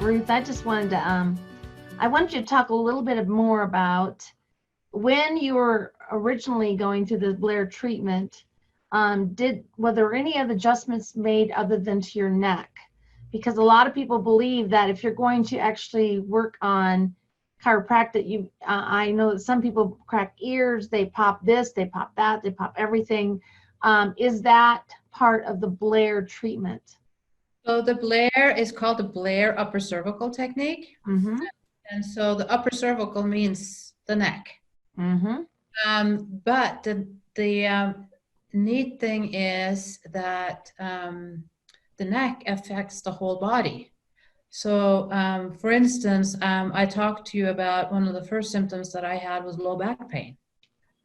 Ruth, I just wanted to, I want you to talk a little bit more about when you were originally going through the Blair treatment, were there any other adjustments made other than to your neck? Because a lot of people believe that if you're going to actually work on chiropractic, I know that some people crack ears, they pop this, they pop that, they pop everything. Is that part of the Blair treatment? So the Blair is called the Blair upper cervical technique. Mm-hmm. And so the upper cervical means the neck. Mm-hmm. But the neat thing is that the neck affects the whole body. So for instance, I talked to you about one of the first symptoms that I had was low back pain.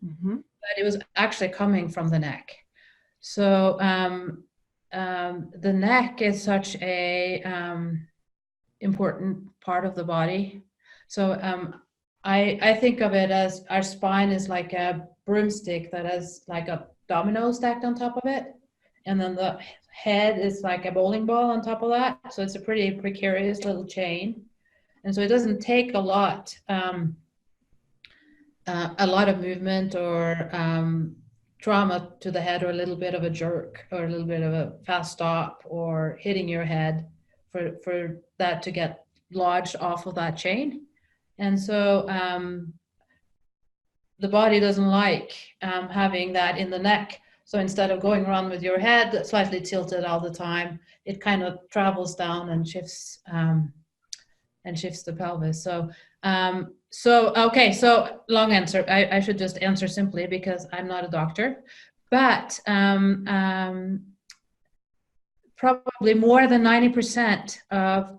Mm-hmm. But it was actually coming from the neck. So the neck is such a important part of the body. So I think of it as our spine is like a broomstick that has like a domino stacked on top of it. And then the head is like a bowling ball on top of that. So it's a pretty precarious little chain. And so it doesn't take a lot of movement or trauma to the head, or a little bit of a jerk, or a little bit of a fast stop, or hitting your head for that to get lodged off of that chain. And so the body doesn't like having that in the neck. So instead of going around with your head slightly tilted all the time, it kind of travels down and shifts the pelvis. So okay, so long answer. I should just answer simply because I'm not a doctor, but probably more than 90% of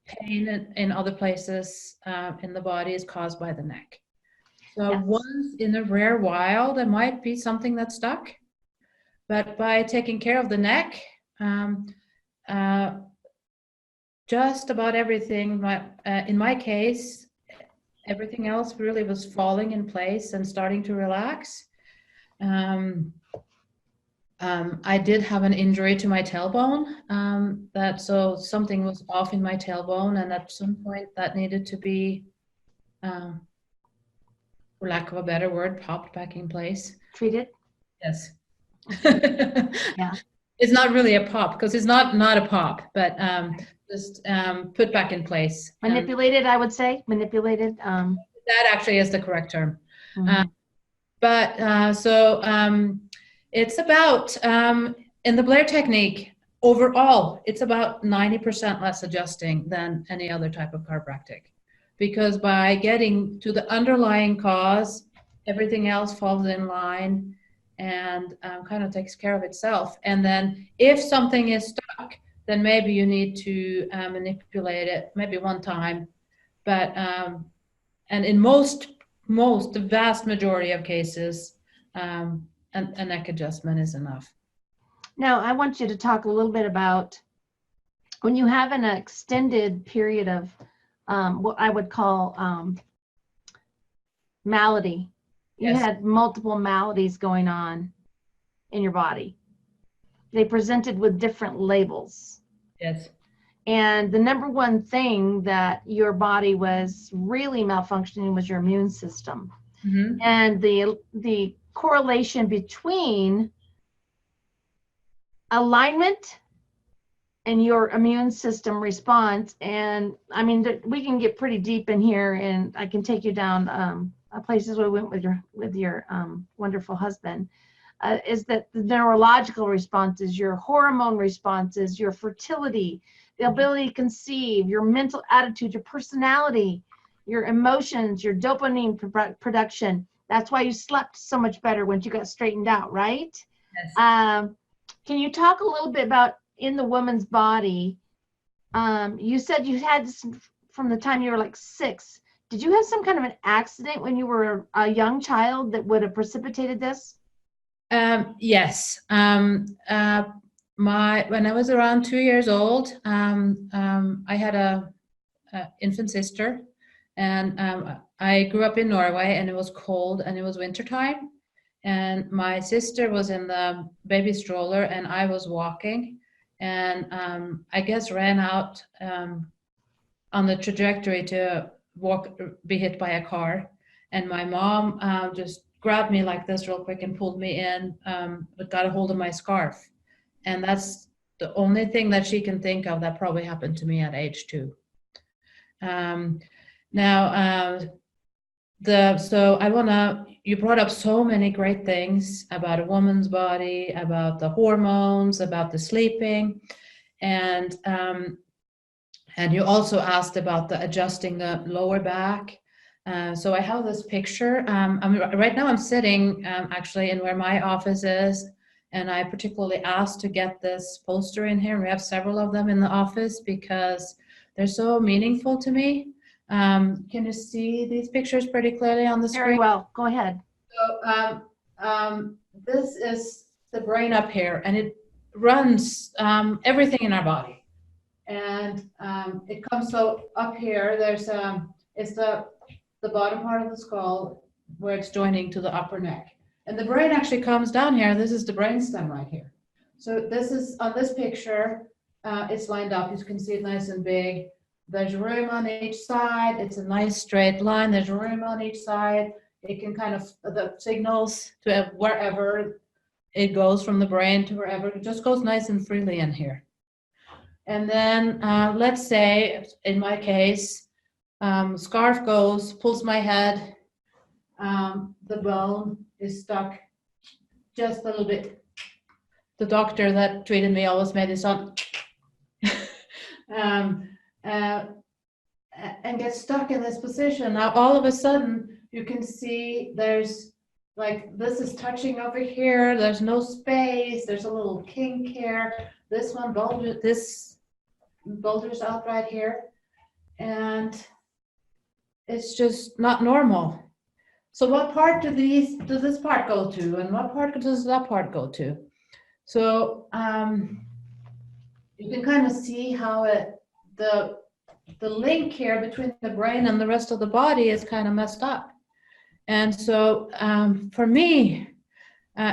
pain in other places in the body is caused by the neck. So Yes. Once in a rare while, there might be something that's stuck, but by taking care of the neck, just about everything, in my case, everything else really was falling in place and starting to relax. I did have an injury to my tailbone, so something was off in my tailbone, and at some point that needed to be, for lack of a better word, popped back in place. Treated? Yes. Yeah. It's not really a pop, because it's not a pop, but just put back in place. Manipulated, I would say. Manipulated. That actually is the correct term. Mm-hmm. It's about, in the Blair technique, overall, it's about 90% less adjusting than any other type of chiropractic. Because by getting to the underlying cause, everything else falls in line and kind of takes care of itself. And then if something is stuck, then maybe you need to manipulate it, maybe one time. But and in the vast majority of cases, a neck adjustment is enough. Now, I want you to talk a little bit about when you have an extended period of what I would call malady. You Yes. had multiple maladies going on in your body. They presented with different labels. Yes. And the number one thing that your body was really malfunctioning was your immune system. Mm-hmm. And the correlation between alignment and your immune system response. And I mean, we can get pretty deep in here, and I can take you down places we went with your wonderful husband. Is that the neurological responses, your hormone responses, your fertility, the ability to conceive, your mental attitude, your personality, your emotions, your dopamine production. That's why you slept so much better once you got straightened out, right? Yes. Can you talk a little bit about in the woman's body? You said you had this from the time you were like 6. Did you have some kind of an accident when you were a young child that would have precipitated this? Yes. When I was around 2 years old, I had a infant sister, and I grew up in Norway, and it was cold and it was wintertime, and my sister was in the baby stroller and I was walking, and I guess ran out on the trajectory to be hit by a car. And my mom just grabbed me like this real quick and pulled me in, but got a hold of my scarf. And that's the only thing that she can think of that probably happened to me at age 2. You brought up so many great things about a woman's body, about the hormones, about the sleeping, and you also asked about the adjusting the lower back. So I have this picture. Right now I'm sitting actually in where my office is, and I particularly asked to get this poster in here. We have several of them in the office because they're so meaningful to me. Can you see these pictures pretty clearly on the screen? Very well. Go ahead. So this is the brain up here, and it runs everything in our body. And it comes so up here. There's it's the bottom part of the skull where it's joining to the upper neck, and the brain actually comes down here. This is the brainstem right here. So this is on this picture. It's lined up. You can see it nice and big. There's room on each side. It's a nice straight line. There's room on each side. It can kind of the signals to wherever it goes from the brain to wherever. It just goes nice and freely in here. And then let's say, in my case, scarf goes, pulls my head, the bone is stuck just a little bit. The doctor that treated me always made it sound and get stuck in this position. Now all of a sudden you can see there's like this is touching over here. There's no space. There's a little kink here. This one bulges out right here, and it's just not normal. So what part does this part go to, and what part does that part go to? So you can kind of see how the link here between the brain and the rest of the body is kind of messed up. And so for me,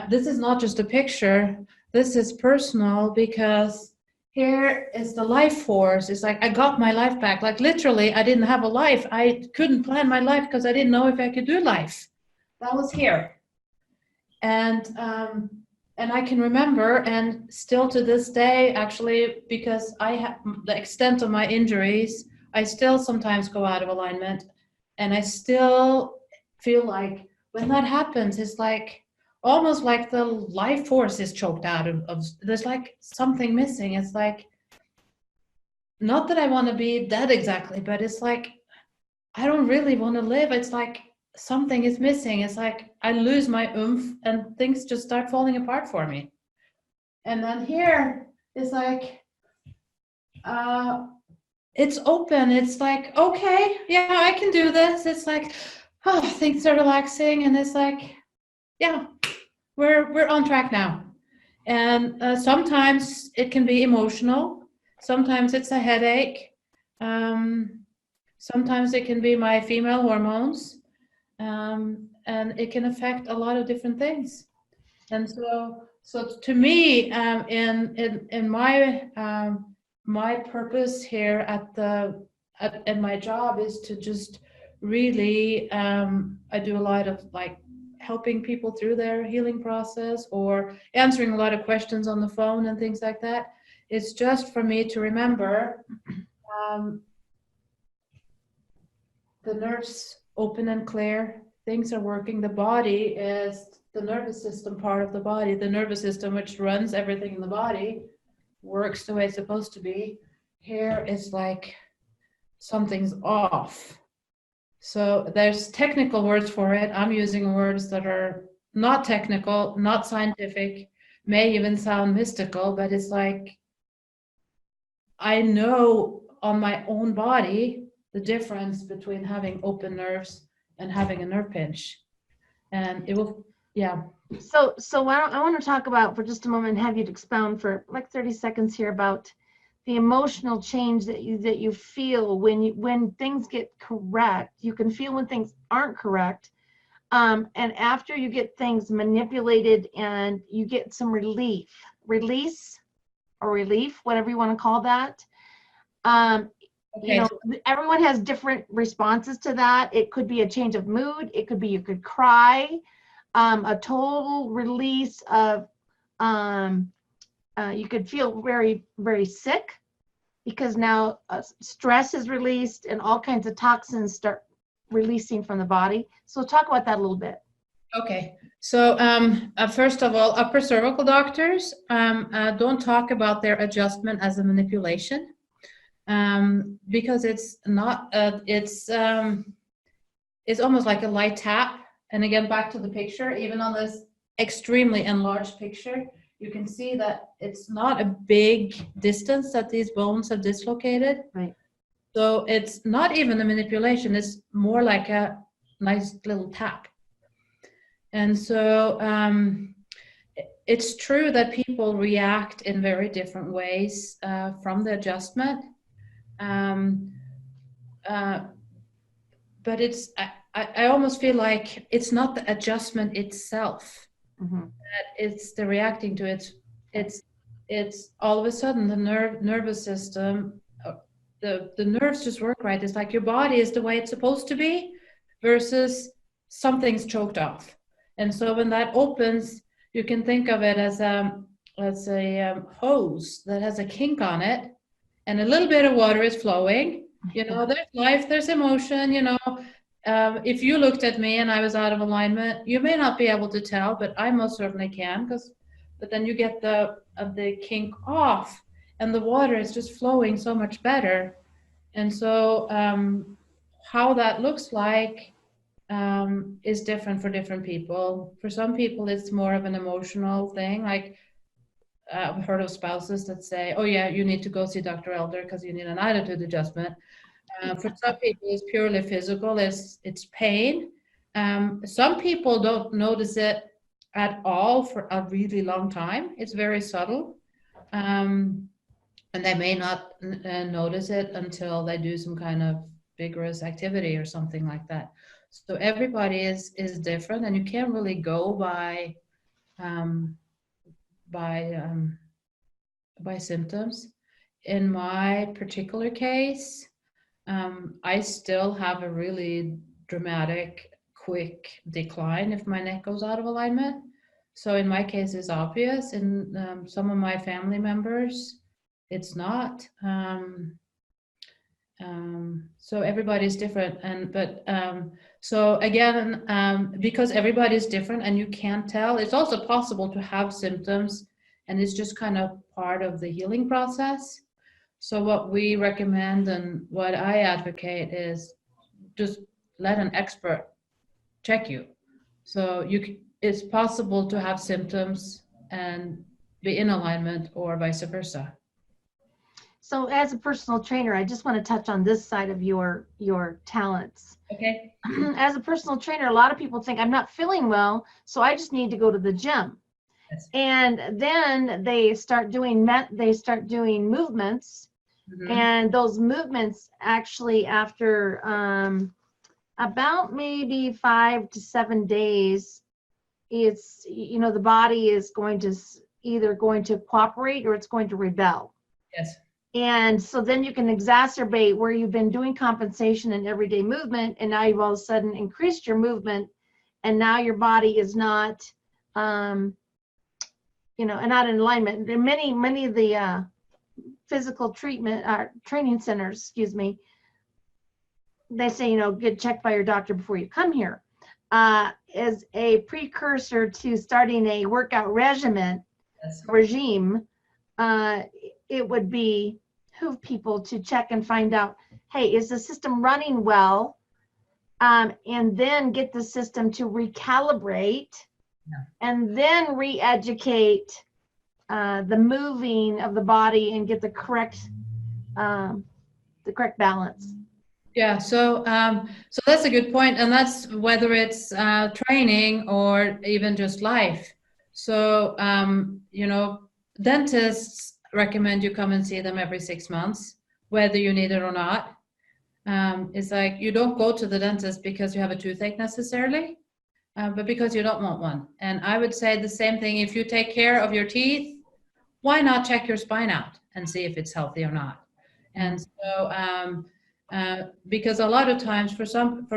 this is not just a picture. This is personal, because here is the life force. It's like I got my life back. Like literally, I didn't have a life. I couldn't plan my life because I didn't know if I could do life. That was here. And I can remember, and still to this day, actually, because I have the extent of my injuries, I still sometimes go out of alignment, and I still feel like when that happens, it's like almost like the life force is choked out of there's like something missing. It's like, not that I want to be dead exactly, but it's like I don't really want to live. It's like something is missing. It's like I lose my oomph and things just start falling apart for me. And then here is like it's open. It's like, okay, yeah, I can do this. It's like, oh, things are relaxing, and it's like, yeah, we're on track now. And sometimes it can be emotional. Sometimes it's a headache. Sometimes it can be my female hormones. And it can affect a lot of different things. And so to me, in my purpose here at my job is to just really, I do a lot of like helping people through their healing process or answering a lot of questions on the phone and things like that. It's just for me to remember the nerves open and clear, things are working. The body is the nervous system part of the body. The nervous system, which runs everything in the body, works the way it's supposed to be. Here is like something's off. So there's technical words for it. I'm using words that are not technical, not scientific, may even sound mystical, but it's like I know on my own body the difference between having open nerves and having a nerve pinch. And it will, yeah. So I want to talk about for just a moment, have you expound for like 30 seconds here about the emotional change that you feel when things get correct. You can feel when things aren't correct. And after you get things manipulated and you get some release, whatever you want to call that. Okay. Everyone has different responses to that. It could be a change of mood. It could be you could cry, a total release of, you could feel very, very sick because now stress is released and all kinds of toxins start releasing from the body. So talk about that a little bit. Okay. So first of all, upper cervical doctors don't talk about their adjustment as a manipulation. Because it's not, it's almost like a light tap. And again, back to the picture, even on this extremely enlarged picture, you can see that it's not a big distance that these bones have dislocated. Right. So it's not even a manipulation, it's more like a nice little tap. And so it's true that people react in very different ways from the adjustment. But it's, I almost feel like it's not the adjustment itself, that it's the reacting to it. It's all of a sudden the nervous system, the nerves just work right. It's like your body is the way it's supposed to be versus something's choked off. And so when that opens, you can think of it as a hose that has a kink on it, and a little bit of water is flowing. There's life, there's emotion, if you looked at me and I was out of alignment, you may not be able to tell, but I most certainly can, but then you get the kink off and the water is just flowing so much better. And so how that looks like is different for different people. For some people, it's more of an emotional thing. Like I've heard of spouses that say, oh yeah, you need to go see Dr. Elder because you need an attitude adjustment. For some people, it's purely physical, it's pain. Some people don't notice it at all for a really long time. It's very subtle. And they may not notice it until they do some kind of vigorous activity or something like that. So everybody is different, and you can't really go by symptoms. In my particular case, I still have a really dramatic, quick decline if my neck goes out of alignment. So in my case, it's obvious. In some of my family members, it's not. So everybody's different, so again, because everybody's different and you can't tell, it's also possible to have symptoms and it's just kind of part of the healing process. So what we recommend and what I advocate is just let an expert check you. So it's possible to have symptoms and be in alignment or vice versa. So as a personal trainer, I just want to touch on this side of your talents. Okay. As a personal trainer, a lot of people think I'm not feeling well, so I just need to go to the gym. Yes. And then they start doing movements, and those movements actually after about maybe 5 to 7 days, it's the body is either going to cooperate or it's going to rebel. Yes. And so then you can exacerbate where you've been doing compensation and everyday movement, and now you've all of a sudden increased your movement, and now your body is not, not in alignment. And many of the physical training centers, they say, get checked by your doctor before you come here. As a precursor to starting a workout regime, it would behoove people to check and find out, hey, is the system running well? And then get the system to recalibrate, and then re-educate the moving of the body and get the correct balance. Yeah, so that's a good point, and that's whether it's training or even just life. So dentists recommend you come and see them every 6 months, whether you need it or not. It's like you don't go to the dentist because you have a toothache necessarily, but because you don't want one. And I would say the same thing, if you take care of your teeth, why not check your spine out and see if it's healthy or not? And so, because a lot of times for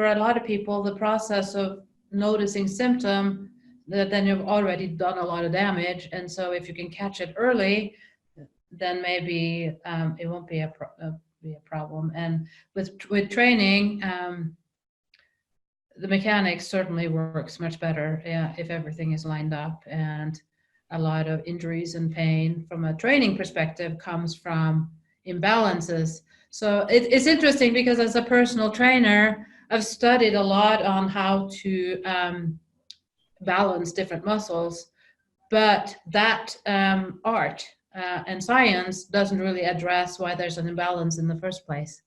a lot of people, the process of noticing symptom, then you've already done a lot of damage. And so if you can catch it early, then maybe it won't be a problem. And with training, the mechanics certainly works much better if everything is lined up. And a lot of injuries and pain from a training perspective comes from imbalances. So it's interesting because as a personal trainer, I've studied a lot on how to balance different muscles, but that art and science doesn't really address why there's an imbalance in the first place.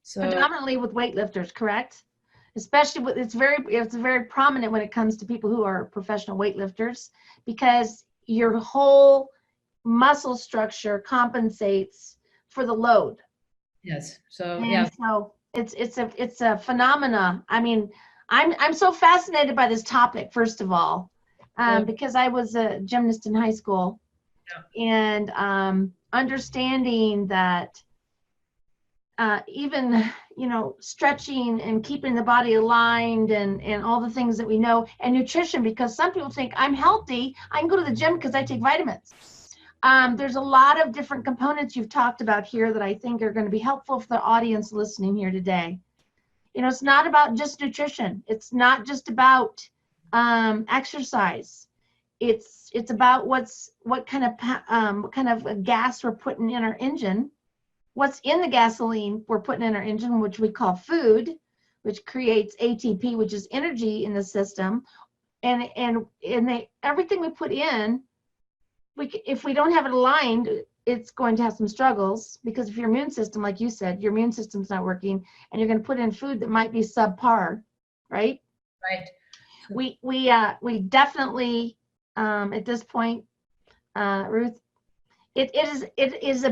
So predominantly with weightlifters, correct? Especially with, it's very prominent when it comes to people who are professional weightlifters, because your whole muscle structure compensates for the load. yes, so And yeah, so it's a phenomena. I mean, I'm so fascinated by this topic, first of all, because I was a gymnast in high school, and understanding that even, stretching and keeping the body aligned and all the things that we know, and nutrition, because some people think I'm healthy, I can go to the gym because I take vitamins. There's a lot of different components you've talked about here that I think are going to be helpful for the audience listening here today. It's not about just nutrition. It's not just about exercise. It's about what kind of gas we're putting in our engine, what's in the gasoline we're putting in our engine, which we call food, which creates ATP, which is energy in the system, and everything we put in, if we don't have it aligned, it's going to have some struggles, because if your immune system, like you said, your immune system's not working, and you're going to put in food that might be subpar, right? right. We definitely at this point, Ruth, it's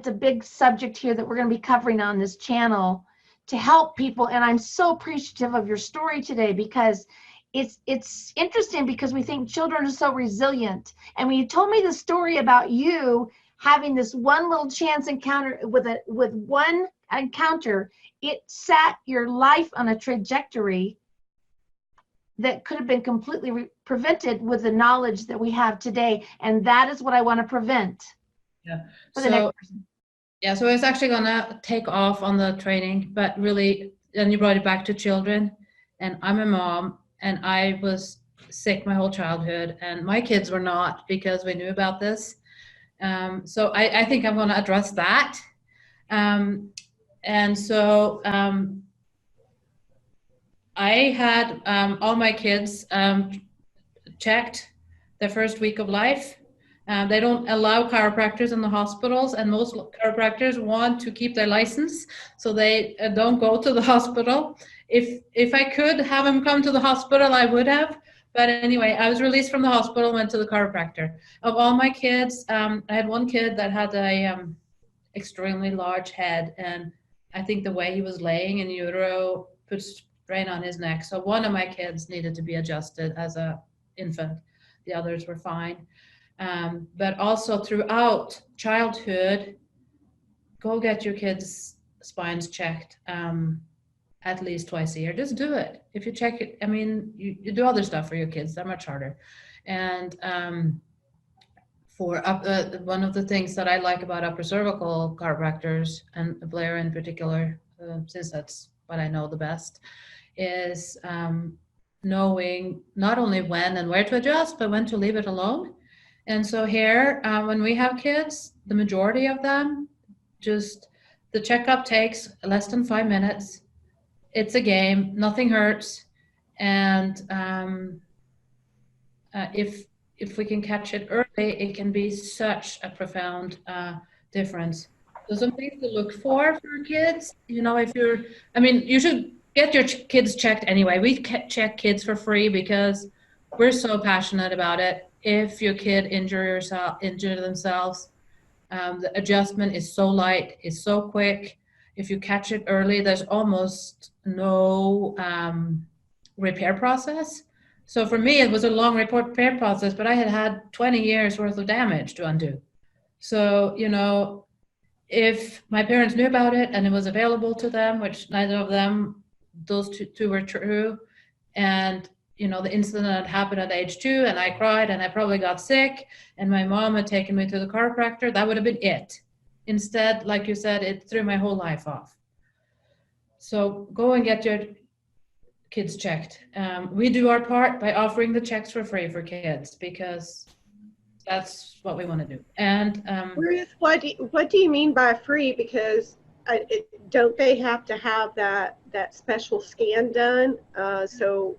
a big subject here that we're going to be covering on this channel to help people. And I'm so appreciative of your story today, because it's interesting, because we think children are so resilient. And when you told me the story about you having this one little chance encounter with one encounter, it set your life on a trajectory that could have been completely prevented with the knowledge that we have today. And that is what I want to prevent. Yeah. For the next person. Yeah, so it's actually gonna take off on the training, but really, and you brought it back to children, and I'm a mom, and I was sick my whole childhood, and my kids were not, because we knew about this. So I think I'm gonna address that. And so I had all my kids checked their first week of life. They don't allow chiropractors in the hospitals, and most chiropractors want to keep their license, so they don't go to the hospital. If I could have them come to the hospital, I would have. But anyway, I was released from the hospital, went to the chiropractor. Of all my kids, I had one kid that had a extremely large head, and I think the way he was laying in utero put strain on his neck. So one of my kids needed to be adjusted as a infant. The others were fine. But also throughout childhood, go get your kids' spines checked at least twice a year. Just do it. If you check it, I mean, you do other stuff for your kids. They're much harder. And one of the things that I like about upper cervical chiropractors, and Blair in particular, since that's what I know the best, is knowing not only when and where to adjust, but when to leave it alone. And so here, when we have kids, the majority of them, just the checkup takes less than 5 minutes. It's a game, nothing hurts. And if we can catch it early, it can be such a profound difference. So some things to look for kids, you should get your kids checked anyway. We check kids for free because we're so passionate about it. If your kid injure themselves, the adjustment is so light, it's so quick. If you catch it early, there's almost no repair process. So for me, it was a long repair process, but I had 20 years worth of damage to undo. So, if my parents knew about it and it was available to them, which neither of them, those two were true, and the incident had happened at age 2 and I cried and I probably got sick and my mom had taken me to the chiropractor, that would have been it. Instead, like you said, it threw my whole life off. So go and get your kids checked. We do our part by offering the checks for free for kids because that's what we want to do. And Ruth, what do you mean by free? Because don't they have to have that special scan done? So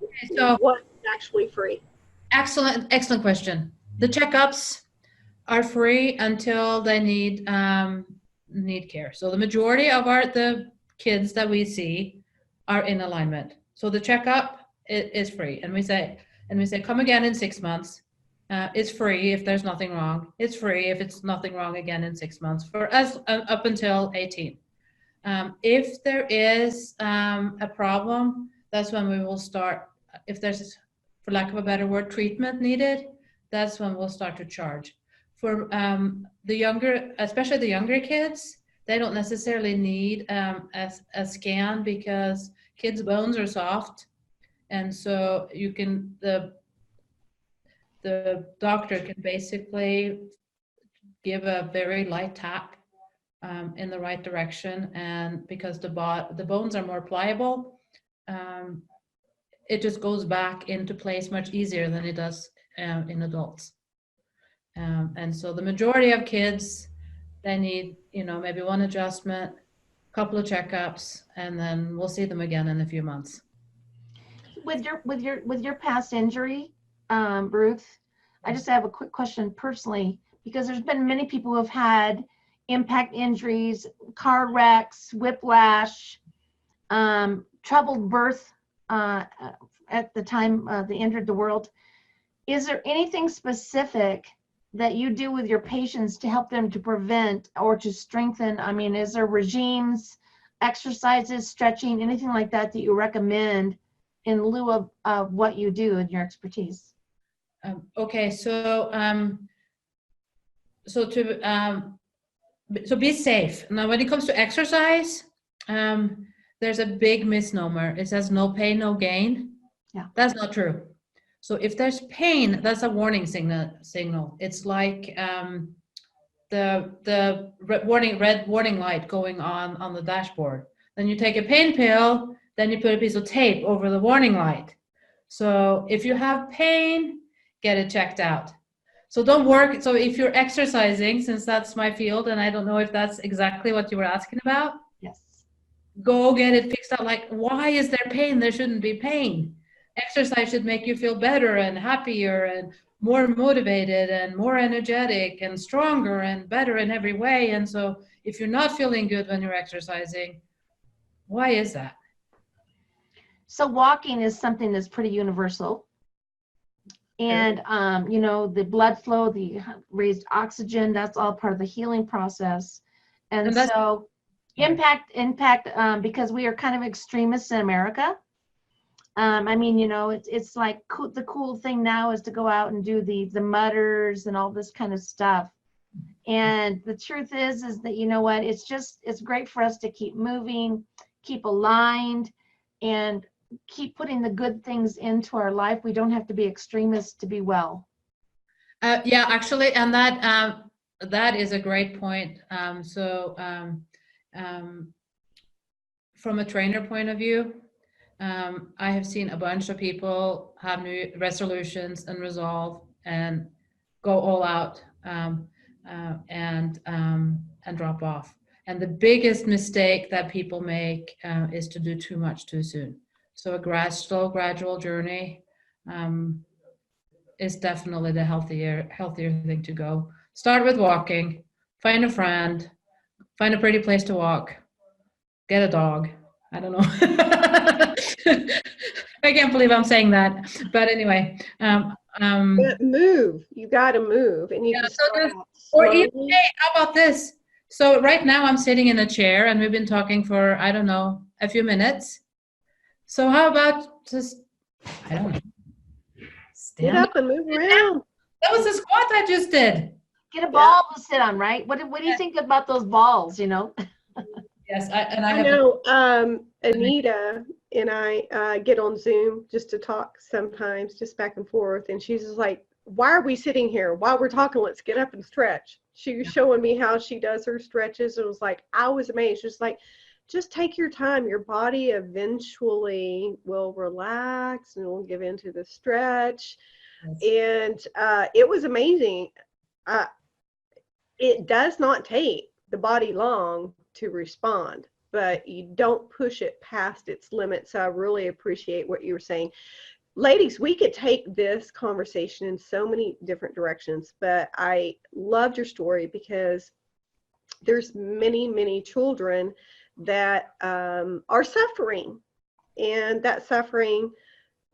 what's actually free? Excellent question. The checkups are free until they need care. So the majority of the kids that we see are in alignment. So the checkup is free, and we say come again in 6 months. It's free if there's nothing wrong. It's free if it's nothing wrong again in 6 months for us up until 18. If there is a problem, that's when we will start. If there's, for lack of a better word, treatment needed, that's when we'll start to charge. For the younger, especially the younger kids, they don't necessarily need a scan because kids' bones are soft, and so the doctor can basically give a very light tap in the right direction, and because the bones are more pliable, it just goes back into place much easier than it does in adults. And so the majority of kids, they need, maybe one adjustment, a couple of checkups, and then we'll see them again in a few months. With your past injury, Ruth, I just have a quick question personally, because there's been many people who have had impact injuries, car wrecks, whiplash, troubled birth at the time they entered the world. Is there anything specific that you do with your patients to help them to prevent or to strengthen? I mean, is there regimes, exercises, stretching, anything like that that you recommend in lieu of what you do in your expertise? Okay, so be safe. Now, when it comes to exercise, there's a big misnomer. It says no pain, no gain. Yeah, that's not true. So if there's pain, that's a warning signal. It's like the red warning light going on the dashboard. Then you take a pain pill, then you put a piece of tape over the warning light. So if you have pain, get it checked out. So don't work. So if you're exercising, since that's my field, and I don't know if that's exactly what you were asking about. Yes. Go get it fixed out. Like, why is there pain? There shouldn't be pain. Exercise should make you feel better and happier and more motivated and more energetic and stronger and better in every way. And so if you're not feeling good when you're exercising, why is that? So walking is something that's pretty universal. And, the blood flow, the raised oxygen, that's all part of the healing process. And so impact, because we are kind of extremists in America. It's like the cool thing now is to go out and do the mutters and all this kind of stuff. And the truth is that, it's great for us to keep moving, keep aligned, and keep putting the good things into our life. We don't have to be extremists to be well. Yeah, actually, and that is a great point. From a trainer point of view, I have seen a bunch of people have new resolutions and resolve and go all out and drop off. And the biggest mistake that people make is to do too much too soon. So a slow, gradual journey is definitely the healthier thing to go. Start with walking, find a friend, find a pretty place to walk, get a dog. I don't know. I can't believe I'm saying that, but anyway. Move. You got to move, and you or even, hey, how about this? So right now I'm sitting in a chair, and we've been talking for I don't know a few minutes. So how about just I don't know. Get up and move around. That was a squat I just did. Get a ball to sit on, right? What do you think about those balls, you know? Yes, I I have. know Anita and I get on Zoom just to talk sometimes, just back and forth. And she's just like, why are we sitting here? While we're talking, let's get up and stretch. She was showing me how she does her stretches. It was like, I was amazed. Just like, just take your time. Your body eventually will relax and will give into the stretch. Yes. And it was amazing. It does not take the body long to respond, but you don't push it past its limits. So I really appreciate what you were saying. Ladies, we could take this conversation in so many different directions, but I loved your story because there's many, many children that are suffering, and that suffering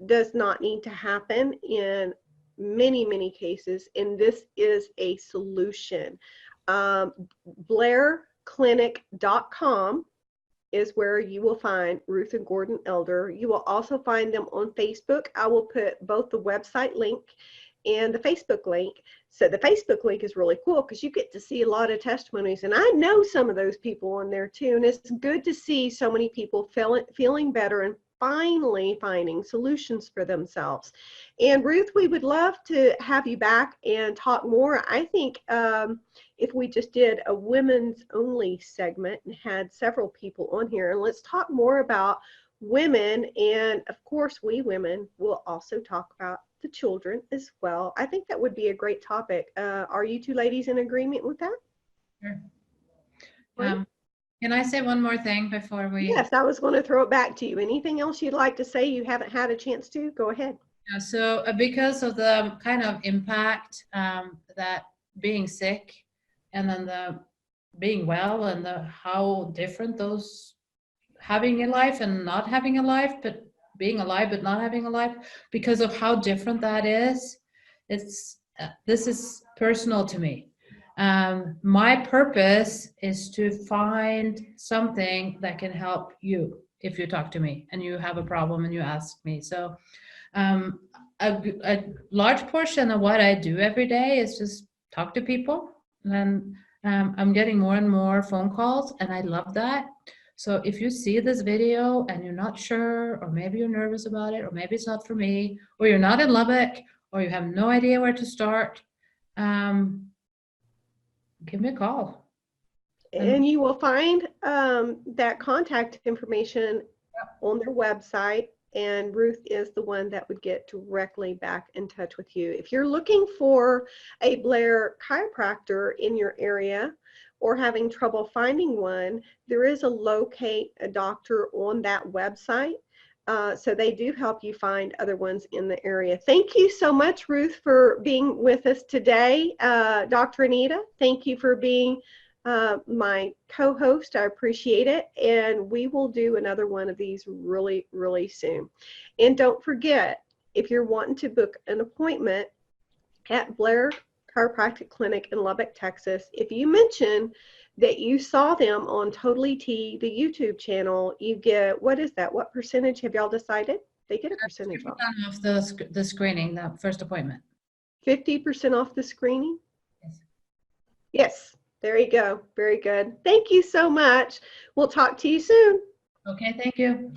does not need to happen in many, many cases, and this is a solution. BlairClinic.com is where you will find Ruth and Gordon Elder. You will also find them on Facebook. I will put both the website link and the Facebook link. So the Facebook link is really cool because you get to see a lot of testimonies, and I know some of those people on there too, and it's good to see so many people feeling better and finally finding solutions for themselves. And Ruth, we would love to have you back and talk more. I think if we just did a women's only segment and had several people on here, and let's talk more about women, and of course we women will also talk about the children as well. I think that would be a great topic. Are you two ladies in agreement with that? Sure. Can I say one more thing before we? Yes, I was going to throw it back to you. Anything else you'd like to say you haven't had a chance to? Go ahead. Yeah, so because of the kind of impact that being sick and then the being well and how different those having a life and not having a life, but being alive but not having a life, because of how different that is, this is personal to me. My purpose is to find something that can help you if you talk to me and you have a problem and you ask me. So a large portion of what I do every day is just talk to people, and I'm getting more and more phone calls, and I love that. So if you see this video and you're not sure, or maybe you're nervous about it, or maybe it's not for me, or you're not in Lubbock, or you have no idea where to start, give me a call. And you will find that contact information on their website, and Ruth is the one that would get directly back in touch with you. If you're looking for a Blair chiropractor in your area or having trouble finding one, there is a locate a doctor on that website. So they do help you find other ones in the area. Thank you so much, Ruth, for being with us today. Dr. Anita, thank you for being my co-host. I appreciate it. And we will do another one of these really, really soon. And don't forget, if you're wanting to book an appointment at Blair Chiropractic Clinic in Lubbock, Texas, if you mention that you saw them on TotallyT, the YouTube channel, you get, what is that? What percentage have y'all decided? They get a percentage off. Of the screening, the first appointment. 50% off the screening? Yes. Yes, there you go. Very good. Thank you so much. We'll talk to you soon. Okay, thank you.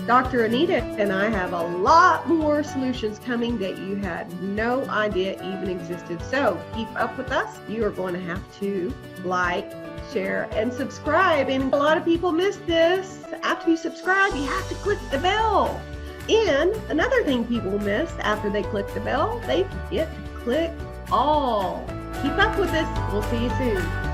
Dr. Anita and I have a lot more solutions coming that you had no idea even existed. So keep up with us. You are going to have to like, share, and subscribe. And a lot of people miss this. After you subscribe, you have to click the bell. And another thing people miss after they click the bell, they forget to click all. Keep up with us. We'll see you soon.